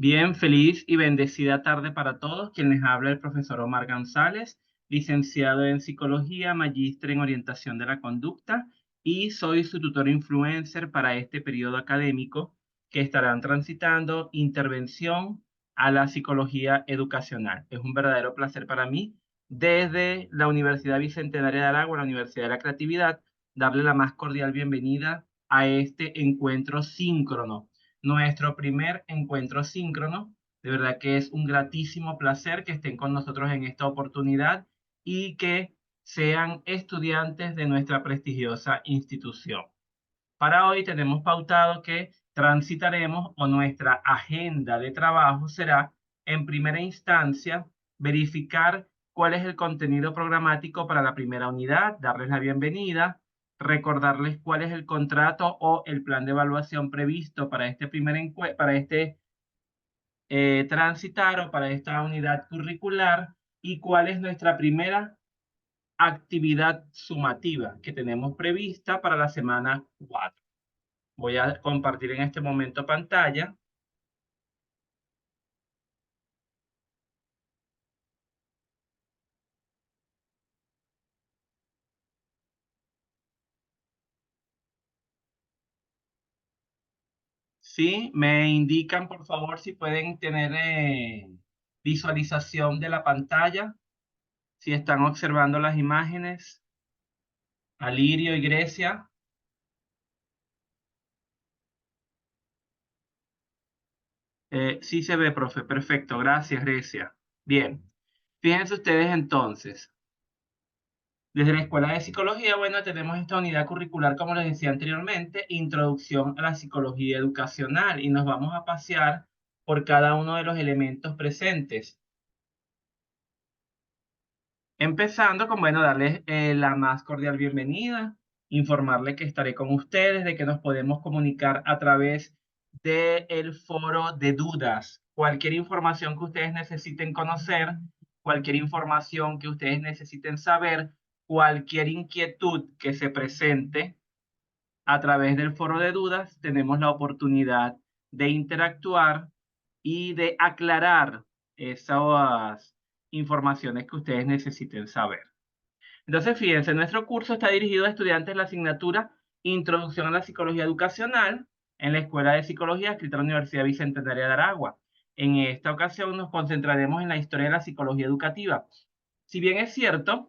Bien, feliz y bendecida tarde para todos. Quien les habla el profesor Omar González, licenciado en Psicología, magíster en Orientación de la Conducta y soy su tutor influencer para este periodo académico que estarán transitando intervención a la psicología educacional. Es un verdadero placer para mí, desde la Universidad Bicentenaria de Aragua, la Universidad de la Creatividad, darle la más cordial bienvenida a este encuentro síncrono, nuestro primer encuentro síncrono. De verdad que es un gratísimo placer que estén con nosotros en esta oportunidad y que sean estudiantes de nuestra prestigiosa institución. Para hoy tenemos pautado que transitaremos o nuestra agenda de trabajo será, en primera instancia, verificar cuál es el contenido programático para la primera unidad, darles la bienvenida, recordarles cuál es el contrato o el plan de evaluación previsto para este transitar o para esta unidad curricular y cuál es nuestra primera actividad sumativa que tenemos prevista para la semana 4. Voy a compartir en este momento pantalla. Sí, me indican por favor si pueden tener visualización de la pantalla, si están observando las imágenes. Alirio y Grecia. Sí se ve, profe. Perfecto. Gracias, Grecia. Bien. Fíjense ustedes entonces. Desde la Escuela de Psicología, bueno, tenemos esta unidad curricular, como les decía anteriormente, Introducción a la Psicología Educacional, y nos vamos a pasear por cada uno de los elementos presentes. Empezando con, bueno, darles la más cordial bienvenida, informarles que estaré con ustedes, de que nos podemos comunicar a través del foro de dudas. Cualquier información que ustedes necesiten conocer, cualquier información que ustedes necesiten saber, cualquier inquietud que se presente a través del foro de dudas, tenemos la oportunidad de interactuar y de aclarar esas informaciones que ustedes necesiten saber. Entonces, fíjense, nuestro curso está dirigido a estudiantes de la asignatura Introducción a la Psicología Educacional en la Escuela de Psicología escrita en la Universidad Bicentenaria de Aragua. En esta ocasión nos concentraremos en la historia de la psicología educativa. Si bien es cierto,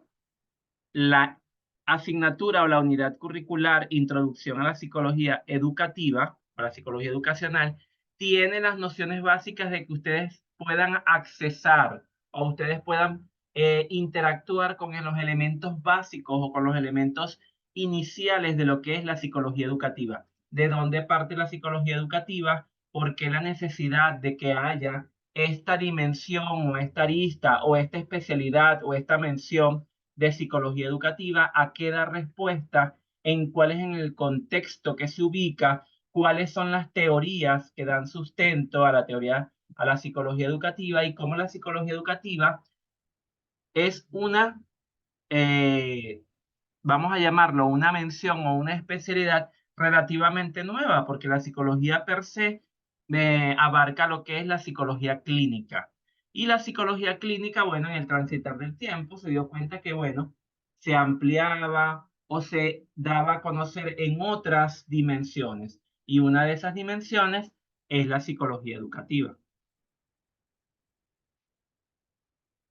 la asignatura o la unidad curricular Introducción a la Psicología Educativa, o la Psicología Educacional, tiene las nociones básicas de que ustedes puedan accesar o ustedes puedan interactuar con los elementos básicos o con los elementos iniciales de lo que es la psicología educativa. ¿De dónde parte la psicología educativa? ¿Por qué la necesidad de que haya esta dimensión o esta arista o esta especialidad o esta mención de psicología educativa? ¿A qué dar respuesta? ¿En cuál es en el contexto que se ubica? ¿Cuáles son las teorías que dan sustento a la teoría, a la psicología educativa, y cómo la psicología educativa es una, eh, vamos a llamarlo, una mención o una especialidad relativamente nueva, porque la psicología per se abarca lo que es la psicología clínica. Y la psicología clínica, bueno, en el transitar del tiempo se dio cuenta que, bueno, se ampliaba o se daba a conocer en otras dimensiones. Y una de esas dimensiones es la psicología educativa.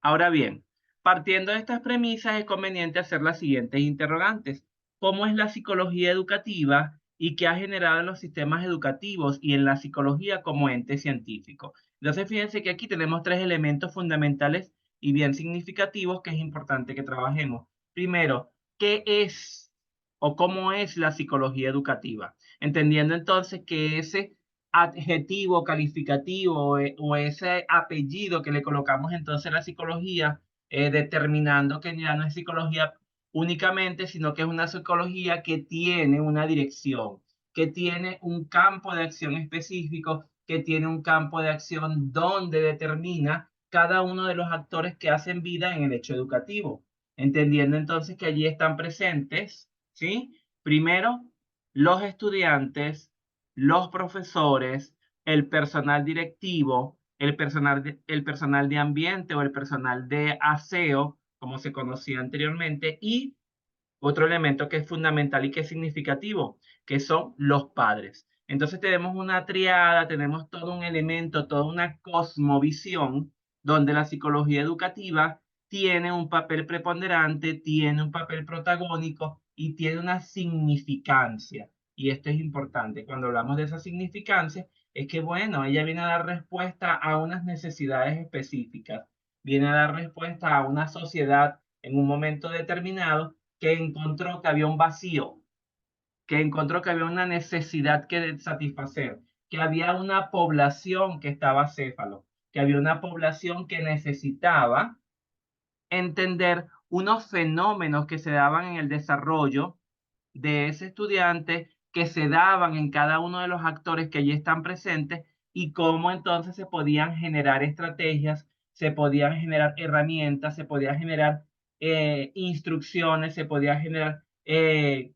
Ahora bien, partiendo de estas premisas, es conveniente hacer las siguientes interrogantes. ¿Cómo es la psicología educativa y qué ha generado en los sistemas educativos y en la psicología como ente científico? Entonces, fíjense que aquí tenemos tres elementos fundamentales y bien significativos que es importante que trabajemos. Primero, ¿qué es o cómo es la psicología educativa? Entendiendo entonces que ese adjetivo calificativo o ese apellido que le colocamos entonces a la psicología, determinando que ya no es psicología únicamente, sino que es una psicología que tiene una dirección, que tiene un campo de acción específico, que tiene un campo de acción donde determina cada uno de los actores que hacen vida en el hecho educativo. Entendiendo entonces que allí están presentes, ¿sí? Primero, los estudiantes, los profesores, el personal directivo, el personal de ambiente o el personal de aseo, como se conocía anteriormente, y otro elemento que es fundamental y que es significativo, que son los padres. Entonces tenemos una triada, tenemos todo un elemento, toda una cosmovisión donde la psicología educativa tiene un papel preponderante, tiene un papel protagónico y tiene una significancia. Y esto es importante. Cuando hablamos de esa significancia, es que, bueno, ella viene a dar respuesta a unas necesidades específicas, viene a dar respuesta a una sociedad en un momento determinado que encontró que había un vacío, que encontró que había una necesidad que satisfacer, que había una población que estaba céfalo, que había una población que necesitaba entender unos fenómenos que se daban en el desarrollo de ese estudiante, que se daban en cada uno de los actores que allí están presentes y cómo entonces se podían generar estrategias, se podían generar herramientas, se podían generar instrucciones, se podían generar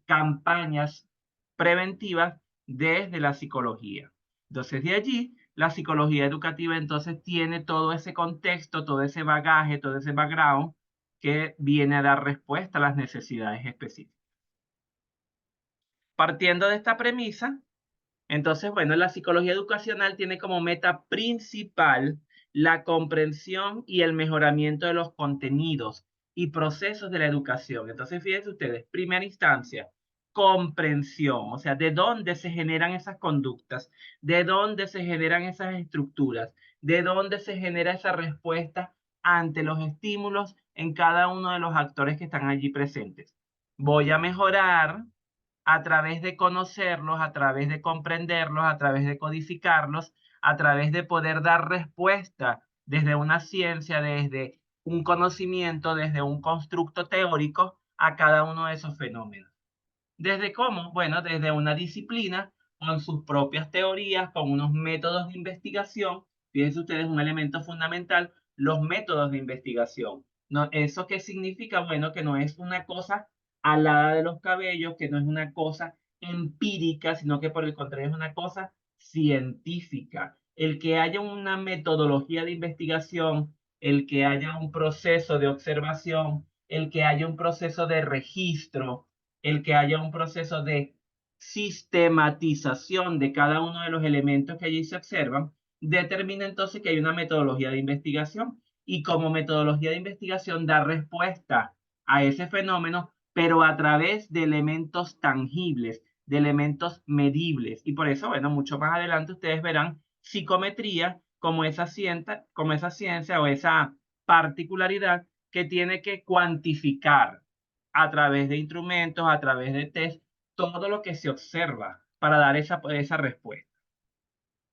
campañas preventivas desde la psicología. Entonces, de allí, la psicología educativa entonces tiene todo ese contexto, todo ese bagaje, todo ese background que viene a dar respuesta a las necesidades específicas. Partiendo de esta premisa, entonces, bueno, la psicología educacional tiene como meta principal la comprensión y el mejoramiento de los contenidos y procesos de la educación. Entonces, fíjense ustedes, primera instancia, comprensión, o sea, de dónde se generan esas conductas, de dónde se generan esas estructuras, de dónde se genera esa respuesta ante los estímulos en cada uno de los actores que están allí presentes. Voy a mejorar a través de conocerlos, a través de comprenderlos, a través de codificarlos, a través de poder dar respuesta desde una ciencia, desde un conocimiento, desde un constructo teórico a cada uno de esos fenómenos. ¿Desde cómo? Bueno, desde una disciplina con sus propias teorías, con unos métodos de investigación. Fíjense ustedes, un elemento fundamental, los métodos de investigación. No, ¿eso qué significa? Bueno, que no es una cosa alada de los cabellos, que no es una cosa empírica, sino que por el contrario es una cosa científica. El que haya una metodología de investigación, el que haya un proceso de observación, el que haya un proceso de registro, el que haya un proceso de sistematización de cada uno de los elementos que allí se observan, determina entonces que hay una metodología de investigación y como metodología de investigación da respuesta a ese fenómeno, pero a través de elementos tangibles, de elementos medibles. Y por eso, bueno, mucho más adelante ustedes verán psicometría como esa ciencia o esa particularidad que tiene que cuantificar a través de instrumentos, a través de test, todo lo que se observa para dar esa respuesta.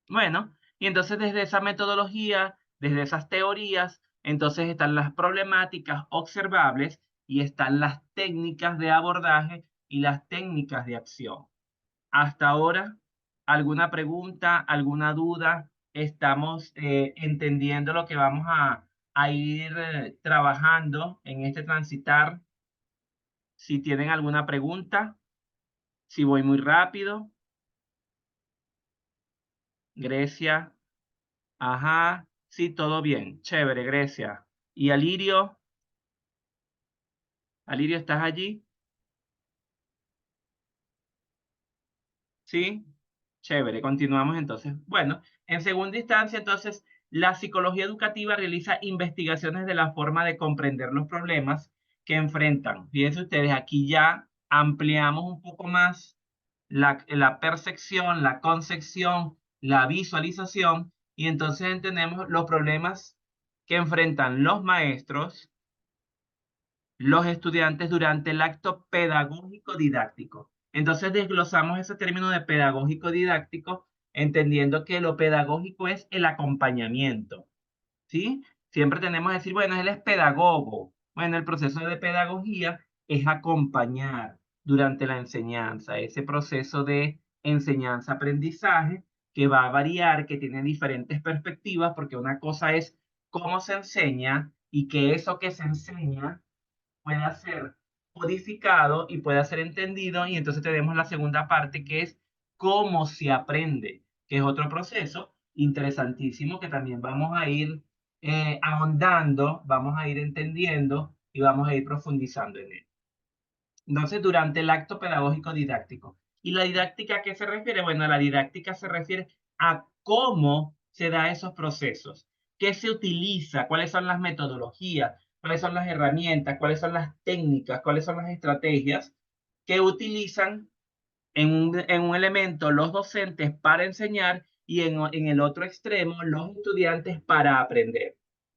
Bueno, y entonces desde esa metodología, desde esas teorías, entonces están las problemáticas observables y están las técnicas de abordaje y las técnicas de acción. Hasta ahora, ¿alguna pregunta, alguna duda? ¿Estamos entendiendo lo que vamos a ir trabajando en este transitar? Si tienen alguna pregunta, si voy muy rápido. Grecia, ajá, sí, todo bien, chévere, Grecia. ¿Y Alirio? Alirio, ¿estás allí? Sí, chévere, continuamos entonces. Bueno, en segunda instancia, entonces, la psicología educativa realiza investigaciones de la forma de comprender los problemas que enfrentan. Fíjense ustedes, aquí ya ampliamos un poco más la percepción, la concepción, la visualización, y entonces entendemos los problemas que enfrentan los maestros, los estudiantes durante el acto pedagógico didáctico. Entonces desglosamos ese término de pedagógico didáctico, entendiendo que lo pedagógico es el acompañamiento, ¿sí? Siempre tenemos que decir, bueno, él es pedagogo. Bueno, el proceso de pedagogía es acompañar durante la enseñanza, ese proceso de enseñanza-aprendizaje que va a variar, que tiene diferentes perspectivas, porque una cosa es cómo se enseña y que eso que se enseña pueda ser codificado y pueda ser entendido. Y entonces tenemos la segunda parte que es cómo se aprende, que es otro proceso interesantísimo que también vamos a ir ahondando, vamos a ir entendiendo y vamos a ir profundizando en él. Entonces, durante el acto pedagógico didáctico. ¿Y la didáctica a qué se refiere? Bueno, la didáctica se refiere a cómo se da esos procesos, qué se utiliza, cuáles son las metodologías, cuáles son las herramientas, cuáles son las técnicas, cuáles son las estrategias que utilizan en un elemento los docentes para enseñar y en el otro extremo los estudiantes para aprender.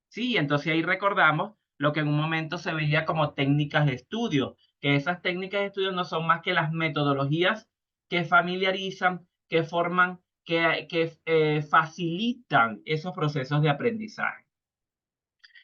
Sí, entonces ahí recordamos lo que en un momento se veía como técnicas de estudio, que esas técnicas de estudio no son más que las metodologías que familiarizan, que forman, que facilitan esos procesos de aprendizaje.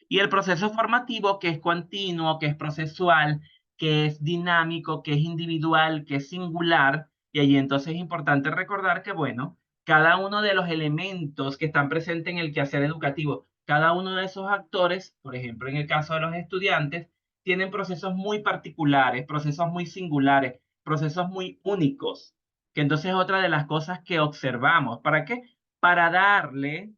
Y el proceso formativo, que es continuo, que es procesual, que es dinámico, que es individual, que es singular, y allí entonces es importante recordar que, bueno, cada uno de los elementos que están presentes en el quehacer educativo, cada uno de esos actores, por ejemplo, en el caso de los estudiantes, tienen procesos muy particulares, procesos muy singulares, procesos muy únicos, que entonces es otra de las cosas que observamos. ¿Para qué? Para darle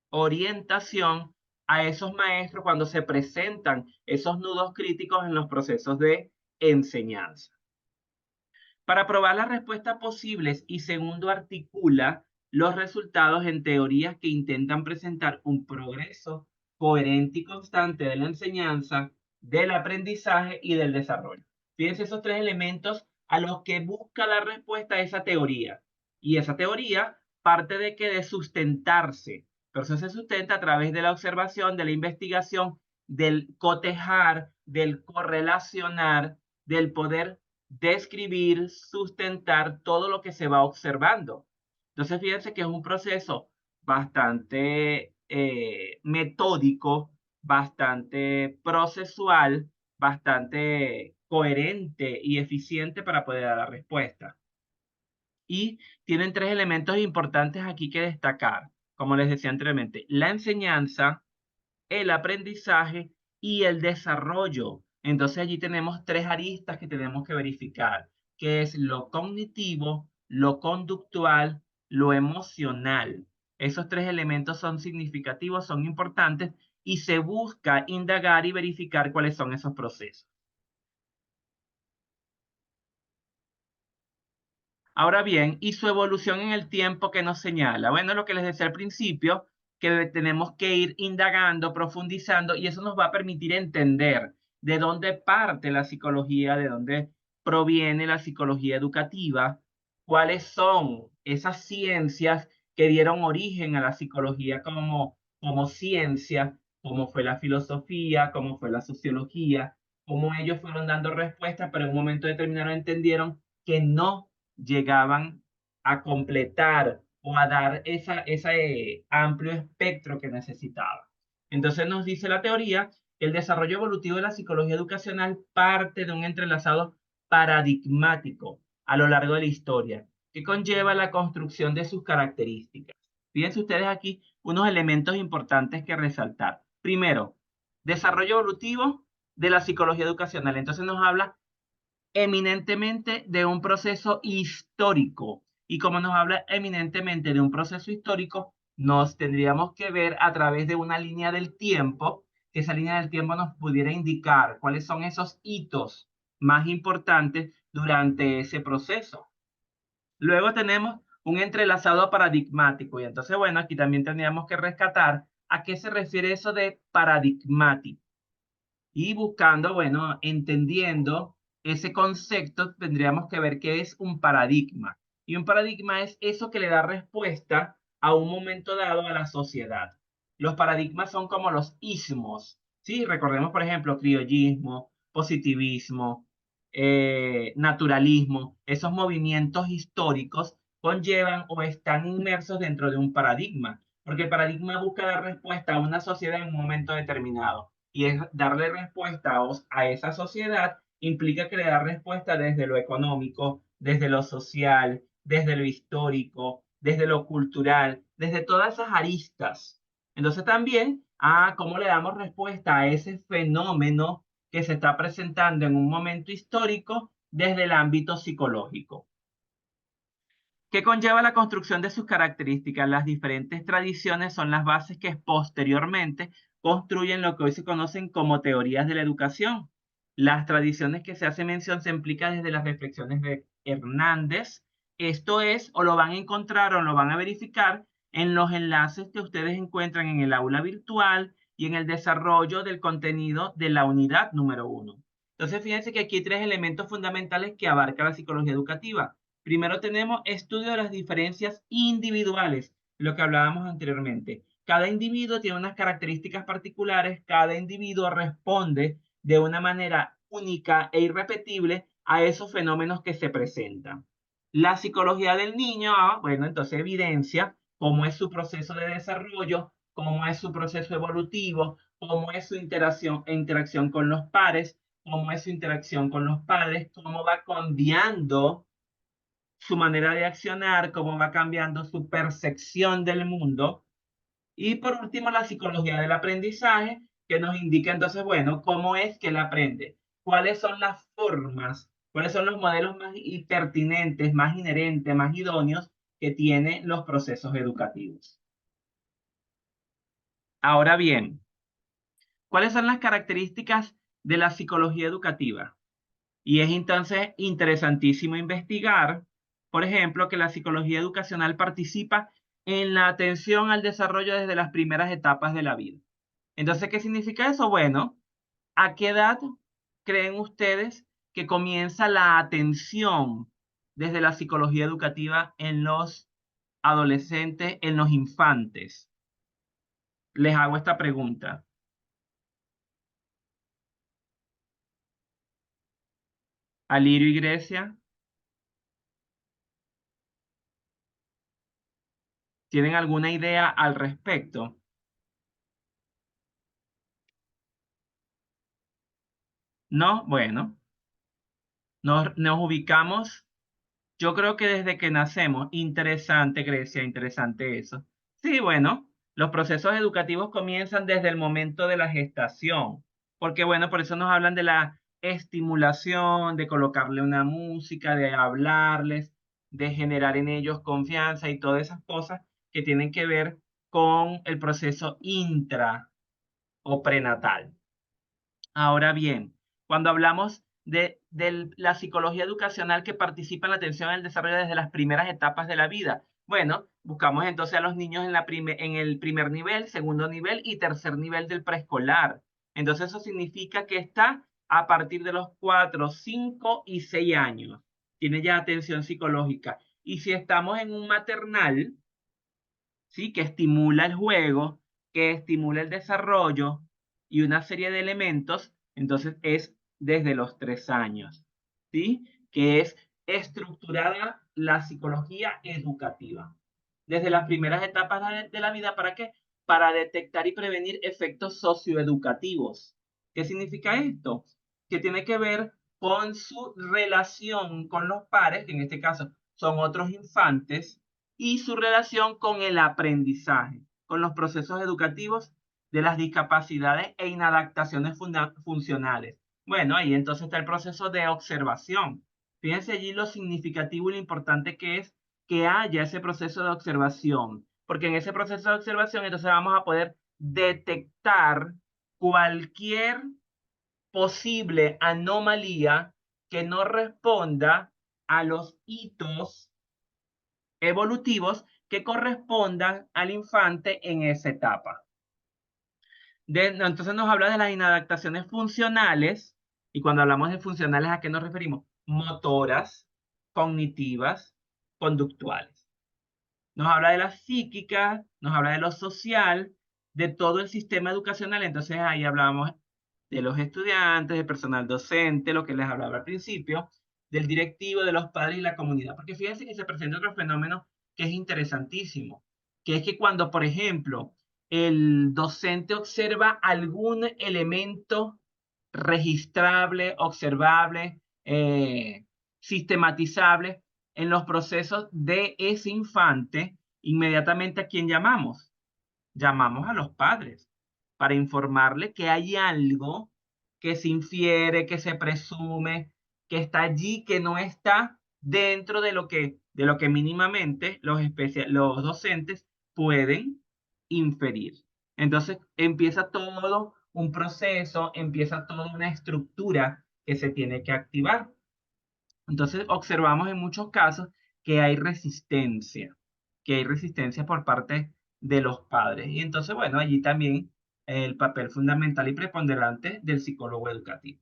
orientación a esos maestros cuando se presentan esos nudos críticos en los procesos de enseñanza. Para probar las respuestas posibles y segundo articula los resultados en teorías que intentan presentar un progreso coherente y constante de la enseñanza, del aprendizaje y del desarrollo. Fíjense esos tres elementos a los que busca dar respuesta a esa teoría. Y esa teoría parte de que de sustentarse, pero eso se sustenta a través de la observación, de la investigación, del cotejar, del correlacionar, del poder describir, sustentar todo lo que se va observando. Entonces, fíjense que es un proceso bastante metódico, bastante procesual, bastante coherente y eficiente para poder dar la respuesta. Y tienen tres elementos importantes aquí que destacar, como les decía anteriormente, la enseñanza, el aprendizaje y el desarrollo. Entonces allí tenemos tres aristas que tenemos que verificar, que es lo cognitivo, lo conductual, lo emocional. Esos tres elementos son significativos, son importantes y se busca indagar y verificar cuáles son esos procesos. Ahora bien, ¿y su evolución en el tiempo que nos señala? Bueno, lo que les decía al principio, que tenemos que ir indagando, profundizando, y eso nos va a permitir entender de dónde parte la psicología, de dónde proviene la psicología educativa, cuáles son esas ciencias que dieron origen a la psicología como ciencia, como fue la filosofía, como fue la sociología, cómo ellos fueron dando respuestas, pero en un momento determinado entendieron que no llegaban a completar o a dar ese amplio espectro que necesitaba. Entonces nos dice la teoría que el desarrollo evolutivo de la psicología educacional parte de un entrelazado paradigmático a lo largo de la historia, que conlleva la construcción de sus características. Fíjense ustedes aquí unos elementos importantes que resaltar. Primero, desarrollo evolutivo de la psicología educacional. Entonces nos habla eminentemente de un proceso histórico. Y como nos habla eminentemente de un proceso histórico, nos tendríamos que ver a través de una línea del tiempo, que esa línea del tiempo nos pudiera indicar cuáles son esos hitos más importantes durante ese proceso. Luego tenemos un entrelazado paradigmático. Y entonces, bueno, aquí también tendríamos que rescatar a qué se refiere eso de paradigmático y buscando, bueno, entendiendo ese concepto, tendríamos que ver qué es un paradigma. Y un paradigma es eso que le da respuesta a un momento dado a la sociedad. Los paradigmas son como los ismos, ¿sí? Recordemos, por ejemplo, criollismo, positivismo, naturalismo. Esos movimientos históricos conllevan o están inmersos dentro de un paradigma, porque el paradigma busca dar respuesta a una sociedad en un momento determinado y es darle respuesta a esa sociedad implica que le da respuesta desde lo económico, desde lo social, desde lo histórico, desde lo cultural, desde todas esas aristas. Entonces también, ¿cómo le damos respuesta a ese fenómeno que se está presentando en un momento histórico desde el ámbito psicológico? ¿Qué conlleva la construcción de sus características? Las diferentes tradiciones son las bases que posteriormente construyen lo que hoy se conocen como teorías de la educación. Las tradiciones que se hace mención se implican desde las reflexiones de Hernández. Esto es, o lo van a encontrar o lo van a verificar en los enlaces que ustedes encuentran en el aula virtual y en el desarrollo del contenido de la unidad número 1. Entonces, fíjense que aquí hay tres elementos fundamentales que abarca la psicología educativa. Primero tenemos estudio de las diferencias individuales, lo que hablábamos anteriormente. Cada individuo tiene unas características particulares, cada individuo responde de una manera única e irrepetible a esos fenómenos que se presentan. La psicología del niño, bueno, entonces evidencia cómo es su proceso de desarrollo, cómo es su proceso evolutivo, cómo es su interacción con los pares, cómo es su interacción con los padres, cómo va cambiando su manera de accionar, cómo va cambiando su percepción del mundo. Y por último, la psicología del aprendizaje, que nos indica entonces, bueno, cómo es que él aprende, cuáles son las formas, cuáles son los modelos más pertinentes, más inherentes, más idóneos que tienen los procesos educativos. Ahora bien, ¿cuáles son las características de la psicología educativa? Y es entonces interesantísimo investigar, por ejemplo, que la psicología educacional participa en la atención al desarrollo desde las primeras etapas de la vida. Entonces, ¿qué significa eso? Bueno, ¿a qué edad creen ustedes que comienza la atención desde la psicología educativa en los adolescentes, en los infantes? Les hago esta pregunta. Alirio y Grecia, ¿tienen alguna idea al respecto? ¿No? Bueno, nos ubicamos, yo creo que desde que nacemos. Interesante, Grecia, interesante eso. Sí, bueno, los procesos educativos comienzan desde el momento de la gestación, porque bueno, por eso nos hablan de la estimulación, de colocarle una música, de hablarles, de generar en ellos confianza y todas esas cosas que tienen que ver con el proceso intra o prenatal. Ahora bien, cuando hablamos de la psicología educacional que participa en la atención al desarrollo desde las primeras etapas de la vida, bueno, buscamos entonces a los niños en el primer nivel, segundo nivel y tercer nivel del preescolar. Entonces eso significa que está a partir de los 4, 5 y 6 años. Tiene ya atención psicológica. Y si estamos en un maternal, ¿sí? Que estimula el juego, que estimula el desarrollo y una serie de elementos, entonces es desde los 3 años, ¿sí? Que es estructurada la psicología educativa. Desde las primeras etapas de la vida, ¿para qué? Para detectar y prevenir efectos socioeducativos. ¿Qué significa esto? Que tiene que ver con su relación con los pares, que en este caso son otros infantes, y su relación con el aprendizaje, con los procesos educativos de las discapacidades e inadaptaciones funcionales. Bueno, ahí entonces está el proceso de observación. Fíjense allí lo significativo y lo importante que es que haya ese proceso de observación, porque en ese proceso de observación entonces vamos a poder detectar cualquier posible anomalía que no responda a los hitos evolutivos que correspondan al infante en esa etapa. Entonces nos habla de las inadaptaciones funcionales, y cuando hablamos de funcionales, ¿a qué nos referimos? Motoras, cognitivas, conductuales. Nos habla de la psíquica, nos habla de lo social, de todo el sistema educacional. Entonces ahí hablamos de los estudiantes, del personal docente, lo que les hablaba al principio, del directivo, de los padres y la comunidad. Porque fíjense que se presenta otro fenómeno que es interesantísimo, que es que cuando, por ejemplo, el docente observa algún elemento registrable, observable, sistematizable en los procesos de ese infante, inmediatamente ¿a quién llamamos? Llamamos a los padres para informarle que hay algo que se infiere, que se presume, que está allí, que no está dentro de lo que de lo que mínimamente los docentes pueden inferir. Entonces empieza todo un proceso, empieza toda una estructura que se tiene que activar. Entonces observamos en muchos casos que hay resistencia por parte de los padres. Y entonces, bueno, allí también el papel fundamental y preponderante del psicólogo educativo.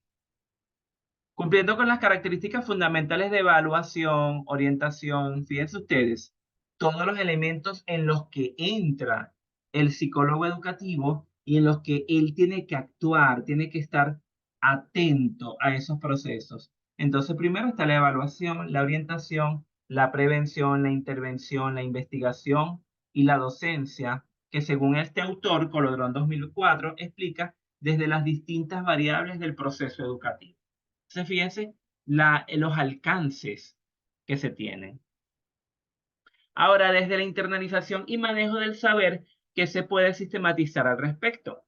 Cumpliendo con las características fundamentales de evaluación, orientación, fíjense ustedes, todos los elementos en los que entra el psicólogo educativo y en los que él tiene que actuar, tiene que estar atento a esos procesos. Entonces, primero está la evaluación, la orientación, la prevención, la intervención, la investigación y la docencia, que según este autor, Colodrón 2004, explica desde las distintas variables del proceso educativo. Entonces, fíjense los alcances que se tienen. Ahora, desde la internalización y manejo del saber, ¿qué se puede sistematizar al respecto?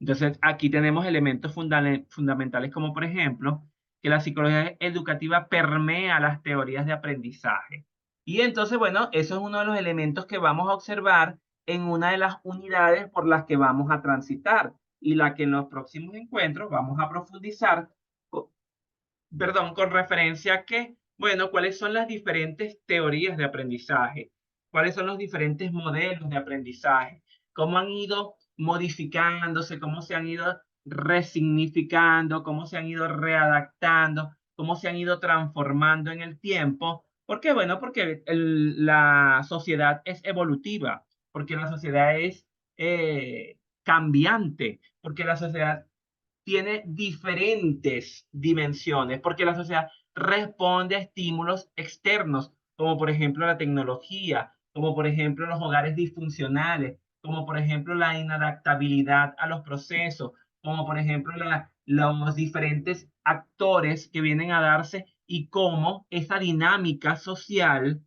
Entonces, aquí tenemos elementos fundamentales como, por ejemplo, que la psicología educativa permea las teorías de aprendizaje. Y entonces, bueno, eso es uno de los elementos que vamos a observar en una de las unidades por las que vamos a transitar y la que en los próximos encuentros vamos a profundizar con referencia a que, bueno, cuáles son las diferentes teorías de aprendizaje, cuáles son los diferentes modelos de aprendizaje, cómo han ido modificándose, cómo se han ido resignificando, cómo se han ido readaptando, cómo se han ido transformando en el tiempo. ¿Por qué? Bueno, porque la sociedad es evolutiva, porque la sociedad es cambiante, porque la sociedad tiene diferentes dimensiones, porque la sociedad responde a estímulos externos, como por ejemplo la tecnología, como por ejemplo los hogares disfuncionales, como por ejemplo la inadaptabilidad a los procesos, como por ejemplo los diferentes actores que vienen a darse y cómo esa dinámica social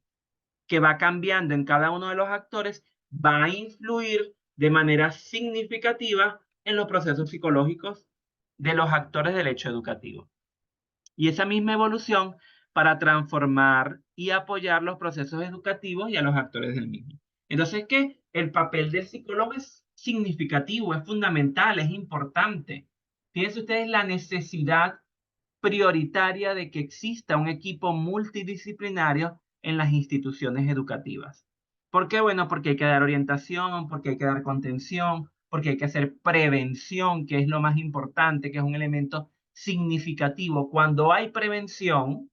que va cambiando en cada uno de los actores va a influir de manera significativa en los procesos psicológicos de los actores del hecho educativo. Y esa misma evolución para transformar y apoyar los procesos educativos y a los actores del mismo. Entonces, ¿qué? El papel del psicólogo es significativo, es fundamental, es importante. Fíjense ustedes la necesidad prioritaria de que exista un equipo multidisciplinario en las instituciones educativas. ¿Por qué? Bueno, porque hay que dar orientación, porque hay que dar contención, porque hay que hacer prevención, que es lo más importante, que es un elemento significativo. Cuando hay prevención,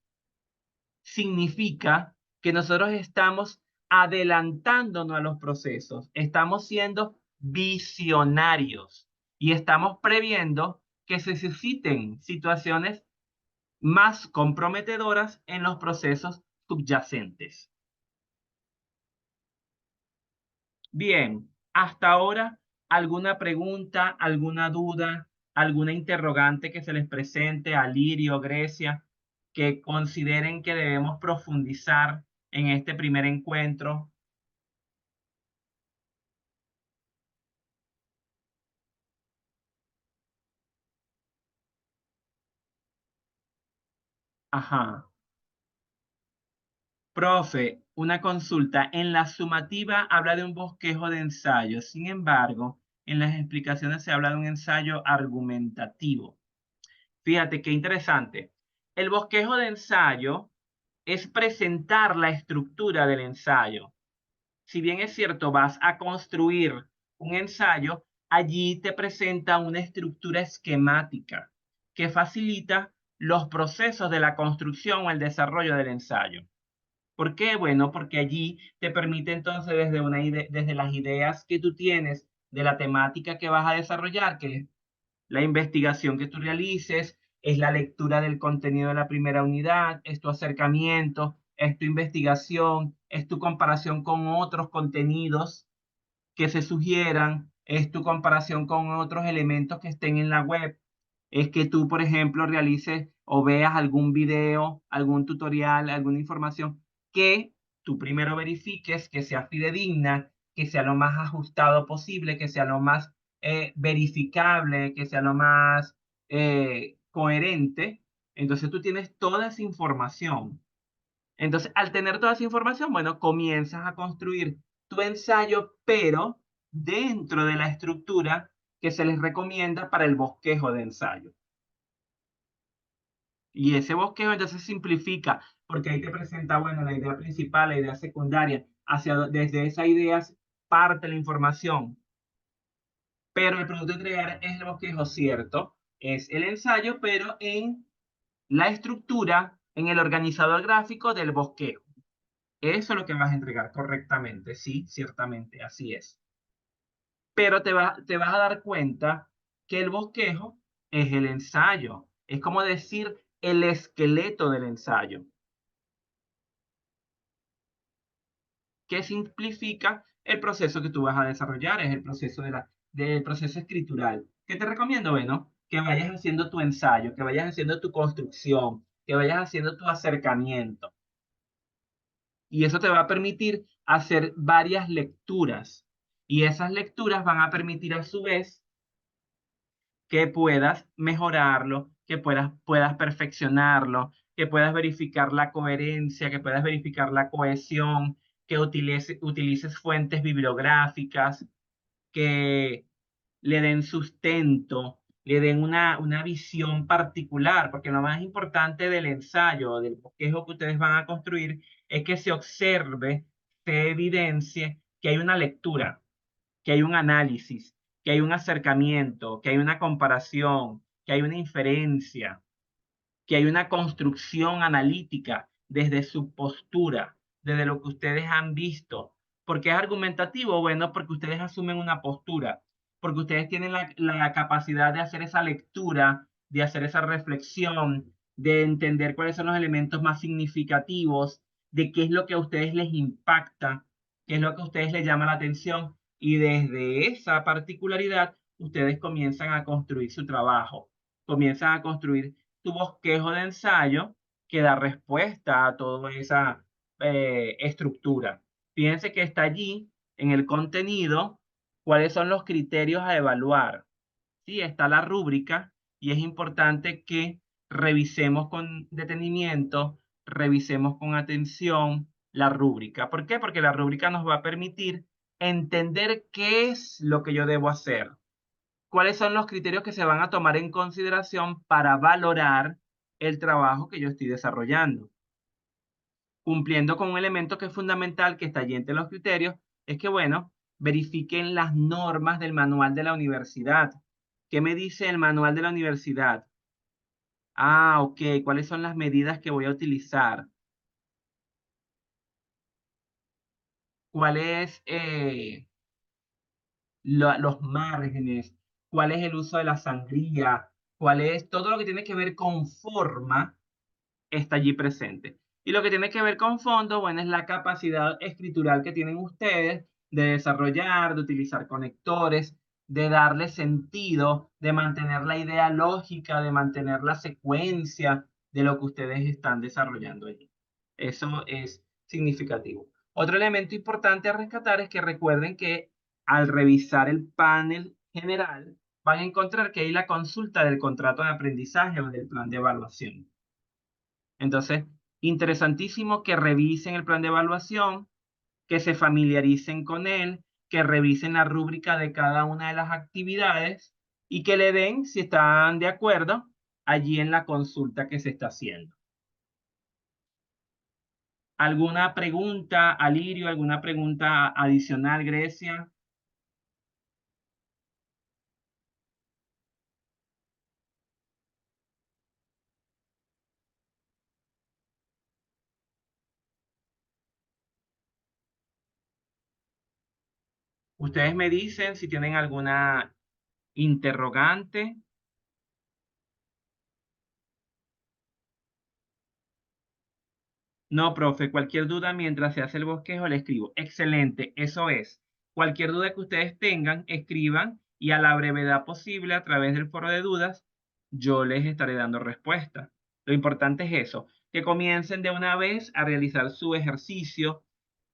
significa que nosotros estamos adelantándonos a los procesos, estamos siendo visionarios y estamos previendo que se susciten situaciones más comprometedoras en los procesos subyacentes. Bien, hasta ahora, ¿alguna pregunta, alguna duda, alguna interrogante que se les presente a Lirio, Grecia, que consideren que debemos profundizar en este primer encuentro? Ajá. Profe, una consulta. En la sumativa habla de un bosquejo de ensayo. Sin embargo, en las explicaciones se habla de un ensayo argumentativo. Fíjate qué interesante. El bosquejo de ensayo es presentar la estructura del ensayo. Si bien es cierto, vas a construir un ensayo, allí te presenta una estructura esquemática que facilita los procesos de la construcción o el desarrollo del ensayo. ¿Por qué? Bueno, porque allí te permite entonces desde las ideas que tú tienes de la temática que vas a desarrollar, que es la investigación que tú realices, es la lectura del contenido de la primera unidad, es tu acercamiento, es tu investigación, es tu comparación con otros contenidos que se sugieran, es tu comparación con otros elementos que estén en la web, es que tú, por ejemplo, realices o veas algún video, algún tutorial, alguna información que tú primero verifiques que sea fidedigna, que sea lo más ajustado posible, que sea lo más verificable, que sea lo más coherente. Entonces tú tienes toda esa información. Entonces, al tener toda esa información, bueno, comienzas a construir tu ensayo, pero dentro de la estructura que se les recomienda para el bosquejo de ensayo. Y ese bosquejo entonces simplifica, porque ahí te presenta, bueno, la idea principal, la idea secundaria, desde esa idea parte la información, pero el producto a entregar es el bosquejo, cierto, es el ensayo, pero en la estructura, en el organizador gráfico del bosquejo. Eso es lo que vas a entregar correctamente, sí, ciertamente, así es. Pero te vas a dar cuenta que el bosquejo es el ensayo, es como decir el esqueleto del ensayo, que simplifica el proceso que tú vas a desarrollar, es el proceso del proceso escritural. ¿Qué te recomiendo? Bueno, que vayas haciendo tu ensayo, que vayas haciendo tu construcción, que vayas haciendo tu acercamiento. Y eso te va a permitir hacer varias lecturas. Y esas lecturas van a permitir a su vez que puedas mejorarlo, que puedas perfeccionarlo, que puedas verificar la coherencia, que puedas verificar la cohesión, que utilices fuentes bibliográficas, que le den sustento, le den una visión particular, porque lo más importante del ensayo, del bosquejo que ustedes van a construir, es que se observe, se evidencie que hay una lectura, que hay un análisis, que hay un acercamiento, que hay una comparación, que hay una inferencia, que hay una construcción analítica desde su postura, desde lo que ustedes han visto. ¿Por qué es argumentativo? Bueno, porque ustedes asumen una postura, porque ustedes tienen la capacidad de hacer esa lectura, de hacer esa reflexión, de entender cuáles son los elementos más significativos, de qué es lo que a ustedes les impacta, qué es lo que a ustedes les llama la atención, y desde esa particularidad, ustedes comienzan a construir su trabajo, comienzan a construir tu bosquejo de ensayo que da respuesta a toda esa estructura. Fíjense que está allí en el contenido cuáles son los criterios a evaluar. Sí, está la rúbrica y es importante que revisemos con detenimiento, revisemos con atención la rúbrica. ¿Por qué? Porque la rúbrica nos va a permitir entender qué es lo que yo debo hacer, cuáles son los criterios que se van a tomar en consideración para valorar el trabajo que yo estoy desarrollando. Cumpliendo con un elemento que es fundamental, que está allí entre los criterios, es que, bueno, verifiquen las normas del manual de la universidad. ¿Qué me dice el manual de la universidad? Ah, ok, ¿cuáles son las medidas que voy a utilizar? ¿Cuál es los márgenes? ¿Cuál es el uso de la sangría? ¿Cuál es todo lo que tiene que ver con forma? Está allí presente. Y lo que tiene que ver con fondo, bueno, es la capacidad escritural que tienen ustedes de desarrollar, de utilizar conectores, de darle sentido, de mantener la idea lógica, de mantener la secuencia de lo que ustedes están desarrollando allí. Eso es significativo. Otro elemento importante a rescatar es que recuerden que al revisar el panel general, van a encontrar que hay la consulta del contrato de aprendizaje o del plan de evaluación. Entonces, interesantísimo que revisen el plan de evaluación, que se familiaricen con él, que revisen la rúbrica de cada una de las actividades y que le den, si están de acuerdo, allí en la consulta que se está haciendo. ¿Alguna pregunta, Alirio? ¿Alguna pregunta adicional, Grecia? Ustedes me dicen si tienen alguna interrogante. No, profe, cualquier duda mientras se hace el bosquejo le escribo. Excelente, eso es. Cualquier duda que ustedes tengan, escriban y a la brevedad posible a través del foro de dudas, yo les estaré dando respuesta. Lo importante es eso, que comiencen de una vez a realizar su ejercicio,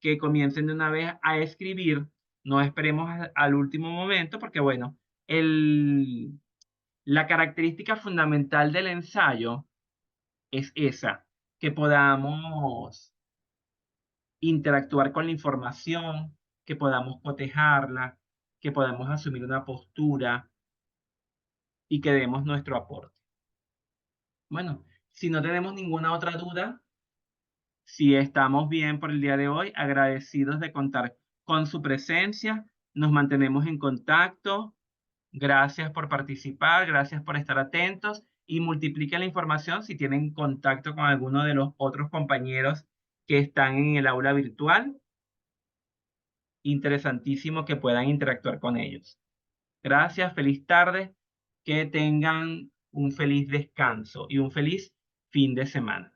que comiencen de una vez a escribir, no esperemos al último momento, porque bueno, la característica fundamental del ensayo es esa, que podamos interactuar con la información, que podamos cotejarla, que podamos asumir una postura y que demos nuestro aporte. Bueno, si no tenemos ninguna otra duda, si estamos bien por el día de hoy, agradecidos de contar con su presencia, nos mantenemos en contacto. Gracias por participar, gracias por estar atentos y multipliquen la información si tienen contacto con alguno de los otros compañeros que están en el aula virtual. Interesantísimo que puedan interactuar con ellos. Gracias, feliz tarde, que tengan un feliz descanso y un feliz fin de semana.